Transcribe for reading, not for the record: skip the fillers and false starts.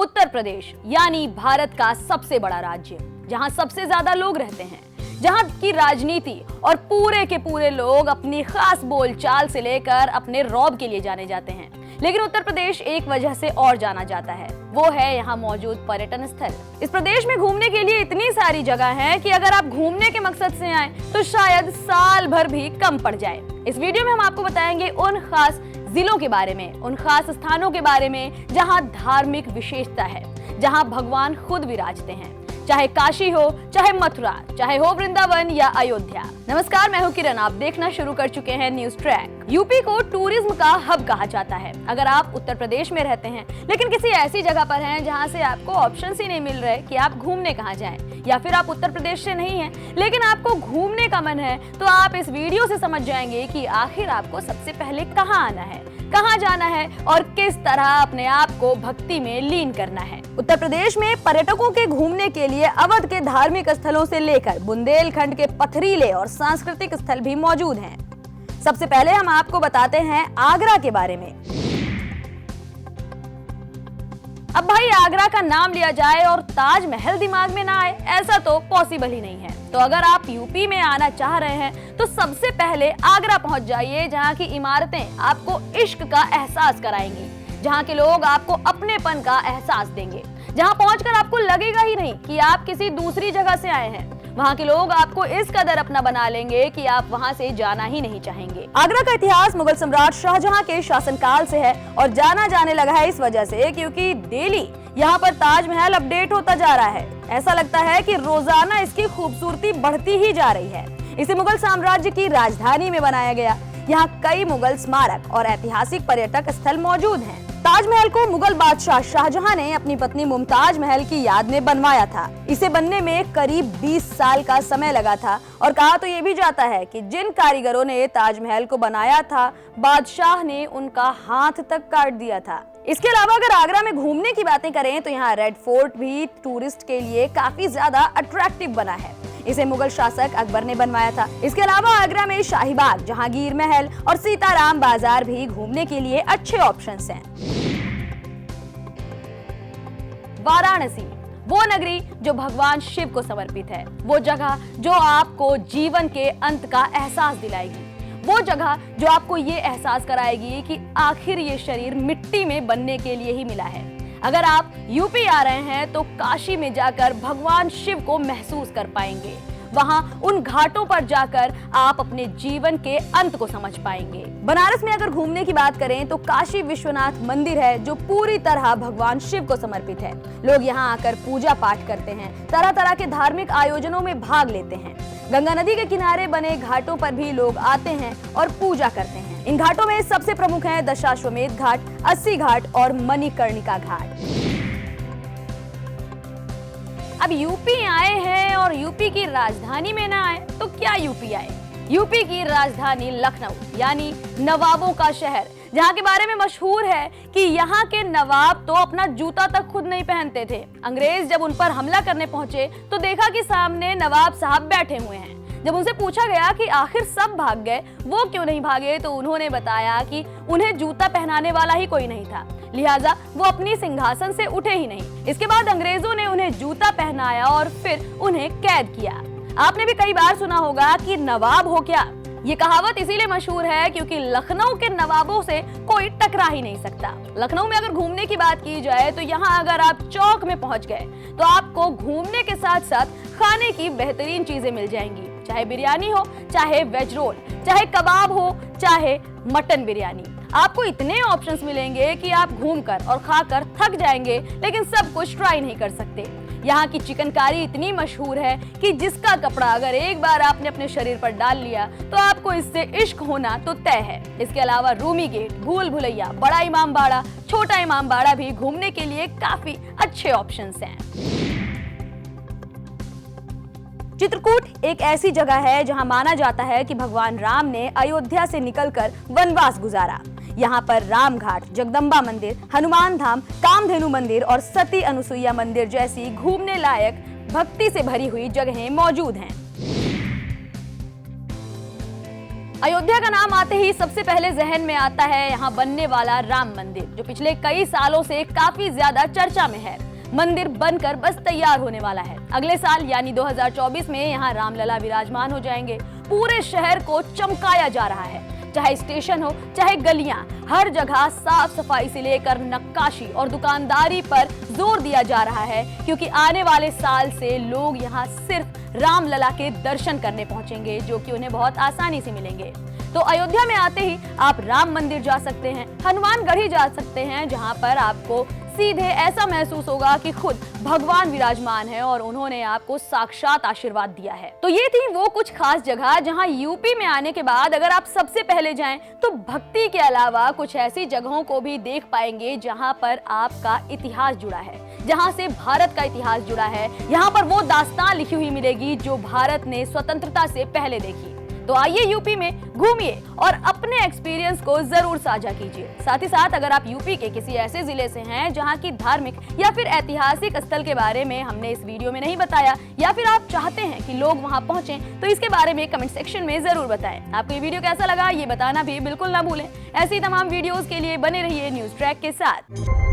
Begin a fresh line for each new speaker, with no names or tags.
उत्तर प्रदेश यानी भारत का सबसे बड़ा राज्य, जहां सबसे ज्यादा लोग रहते हैं, जहां की राजनीति और पूरे के पूरे लोग अपनी खास बोलचाल से लेकर अपने रौब के लिए जाने जाते हैं। लेकिन उत्तर प्रदेश एक वजह से और जाना जाता है, वो है यहाँ मौजूद पर्यटन स्थल। इस प्रदेश में घूमने के लिए इतनी सारी जगह हैं कि अगर आप घूमने के मकसद से आए तो शायद साल भर भी कम पड़ जाए। इस वीडियो में हम आपको बताएंगे उन खास जिलों के बारे में, उन खास स्थानों के बारे में जहाँ धार्मिक विशेषता है, जहाँ भगवान खुद विराजते हैं, चाहे काशी हो, चाहे मथुरा, चाहे हो वृंदावन या अयोध्या। नमस्कार, मैं हूं किरण, आप देखना शुरू कर चुके हैं न्यूज ट्रैक। यूपी को टूरिज्म का हब कहा जाता है। अगर आप उत्तर प्रदेश में रहते हैं लेकिन किसी ऐसी जगह पर हैं जहां से आपको ऑप्शंस ही नहीं मिल रहे कि आप घूमने कहां जाएं, या फिर आप उत्तर प्रदेश से नहीं हैं लेकिन आपको घूमने का मन है, तो आप इस वीडियो से समझ जाएंगे कि आखिर आपको सबसे पहले कहां आना है, कहां जाना है और किस तरह अपने आप को भक्ति में लीन करना है। उत्तर प्रदेश में पर्यटकों के घूमने के लिए अवध के धार्मिक स्थलों से लेकर बुंदेलखंड के पथरीले और सांस्कृतिक स्थल भी मौजूद हैं। सबसे पहले हम आपको बताते हैं आगरा के बारे में। अब भाई, आगरा का नाम लिया जाए और ताजमहल दिमाग में ना आए, ऐसा तो पॉसिबल ही नहीं है। तो अगर आप यूपी में आना चाह रहे हैं तो सबसे पहले आगरा पहुंच जाइए, जहां की इमारतें आपको इश्क का एहसास कराएंगी, जहां के लोग आपको अपनेपन का एहसास देंगे, जहां पहुंचकर आपको लगेगा ही नहीं कि आप किसी दूसरी जगह से आए हैं। वहां के लोग आपको इस कदर अपना बना लेंगे कि आप वहां से जाना ही नहीं चाहेंगे। आगरा का इतिहास मुगल सम्राट शाहजहां के शासनकाल से है और जाना जाने लगा है इस वजह से क्योंकि डेली यहाँ पर ताजमहल अपडेट होता जा रहा है। ऐसा लगता है कि रोजाना इसकी खूबसूरती बढ़ती ही जा रही है। इसे मुगल साम्राज्य की राजधानी में बनाया गया। यहाँ कई मुगल स्मारक और ऐतिहासिक पर्यटक स्थल मौजूद हैं। ताजमहल को मुगल बादशाह शाहजहां ने अपनी पत्नी मुमताज महल की याद में बनवाया था। इसे बनने में करीब 20 साल का समय लगा था और कहा तो ये भी जाता है कि जिन कारीगरों ने ताजमहल को बनाया था, बादशाह ने उनका हाथ तक काट दिया था। इसके अलावा अगर आगरा में घूमने की बातें करें तो यहाँ रेड फोर्ट भी टूरिस्ट के लिए काफी ज्यादा अट्रैक्टिव बना है। इसे मुगल शासक अकबर ने बनवाया था। इसके अलावा आगरा में शाही बाग, जहांगीर महल और सीताराम बाजार भी घूमने के लिए अच्छे ऑप्शंस हैं। वाराणसी, वो नगरी जो भगवान शिव को समर्पित है, वो जगह जो आपको जीवन के अंत का एहसास दिलाएगी, वो जगह जो आपको ये एहसास कराएगी कि आखिर ये शरीर मिट्टी में बनने के लिए ही मिला है। अगर आप यूपी आ रहे हैं तो काशी में जाकर भगवान शिव को महसूस कर पाएंगे। वहां उन घाटों पर जाकर आप अपने जीवन के अंत को समझ पाएंगे। बनारस में अगर घूमने की बात करें तो काशी विश्वनाथ मंदिर है जो पूरी तरह भगवान शिव को समर्पित है। लोग यहां आकर पूजा पाठ करते हैं, तरह तरह के धार्मिक आयोजनों में भाग लेते हैं। गंगा नदी के किनारे बने घाटों पर भी लोग आते हैं और पूजा करते हैं। इन घाटों में सबसे प्रमुख हैं दशाश्वमेध घाट, 80 घाट और मणिकर्णिका घाट। अब यूपी आए हैं और यूपी की राजधानी में ना आए तो क्या यूपी आए? यूपी की राजधानी लखनऊ यानी नवाबों का शहर, जहाँ के बारे में मशहूर है कि यहाँ के नवाब तो अपना जूता तक खुद नहीं पहनते थे। अंग्रेज जब उन पर हमला करने पहुंचे तो देखा कि सामने नवाब साहब बैठे हुए हैं। जब उनसे पूछा गया कि आखिर सब भाग गए, वो क्यों नहीं भागे, तो उन्होंने बताया कि उन्हें जूता पहनाने वाला ही कोई नहीं था, लिहाजा वो अपनी सिंहासन से उठे ही नहीं। इसके बाद अंग्रेजों ने उन्हें जूता पहनाया और फिर उन्हें कैद किया। आपने भी कई बार सुना होगा कि नवाब हो क्या। ये कहावत इसीलिए मशहूर है क्योंकि लखनऊ के नवाबों से कोई टकरा ही नहीं सकता। लखनऊ में अगर घूमने की बात की जाए तो यहाँ अगर आप चौक में पहुंच गए तो आपको घूमने के साथ साथ खाने की बेहतरीन चीजें मिल जाएंगी, चाहे बिरयानी हो, चाहे वेज रोल, चाहे कबाब हो, चाहे मटन बिरयानी। आपको इतने ऑप्शंस मिलेंगे कि आप घूमकर और खाकर थक जाएंगे, लेकिन सब कुछ ट्राई नहीं कर सकते। यहाँ की चिकनकारी इतनी मशहूर है कि जिसका कपड़ा अगर एक बार आपने अपने शरीर पर डाल लिया तो आपको इससे इश्क होना तो तय है। इसके अलावा रूमी गेट, भूल भुलैया, बड़ा इमाम बाड़ा, छोटा इमाम बाड़ा भी घूमने के लिए काफी अच्छे ऑप्शंस हैं। चित्रकूट एक ऐसी जगह है जहां माना जाता है कि भगवान राम ने अयोध्या से निकलकर वनवास गुजारा। यहाँ पर राम घाट, जगदम्बा मंदिर, हनुमान धाम, कामधेनु मंदिर और सती अनुसुईया मंदिर जैसी घूमने लायक भक्ति से भरी हुई जगहें मौजूद हैं। अयोध्या का नाम आते ही सबसे पहले जहन में आता है यहाँ बनने वाला राम मंदिर, जो पिछले कई सालों से काफी ज्यादा चर्चा में है। मंदिर बनकर बस तैयार होने वाला है। अगले साल यानी 2024 में यहाँ रामलला विराजमान हो जाएंगे। पूरे शहर को चमकाया जा रहा है, चाहे स्टेशन हो चाहे गलियां, हर जगह साफ सफाई से लेकर नक्काशी और दुकानदारी पर जोर दिया जा रहा है, क्योंकि आने वाले साल से लोग यहाँ सिर्फ रामलला के दर्शन करने पहुंचेंगे, जो कि उन्हें बहुत आसानी से मिलेंगे। तो अयोध्या में आते ही आप राम मंदिर जा सकते हैं, हनुमानगढ़ी जा सकते हैं, जहां पर आपको सीधे ऐसा महसूस होगा कि खुद भगवान विराजमान है और उन्होंने आपको साक्षात आशीर्वाद दिया है। तो ये थी वो कुछ खास जगह जहां यूपी में आने के बाद अगर आप सबसे पहले जाएं तो भक्ति के अलावा कुछ ऐसी जगहों को भी देख पाएंगे जहां पर आपका इतिहास जुड़ा है, जहां से भारत का इतिहास जुड़ा है। यहाँ पर वो दास्तान लिखी हुई मिलेगी जो भारत ने स्वतंत्रता से पहले देखी। तो आइए यूपी में घूमिए और अपने एक्सपीरियंस को जरूर साझा कीजिए। साथ ही साथ अगर आप यूपी के किसी ऐसे जिले से हैं जहां की धार्मिक या फिर ऐतिहासिक स्थल के बारे में हमने इस वीडियो में नहीं बताया, या फिर आप चाहते हैं कि लोग वहां पहुंचें, तो इसके बारे में कमेंट सेक्शन में जरूर बताएं। आपको ये वीडियो कैसा लगा ये बताना भी बिल्कुल ना भूलें। ऐसी तमाम वीडियोस के लिए बने रहिए न्यूज़ ट्रैक के साथ।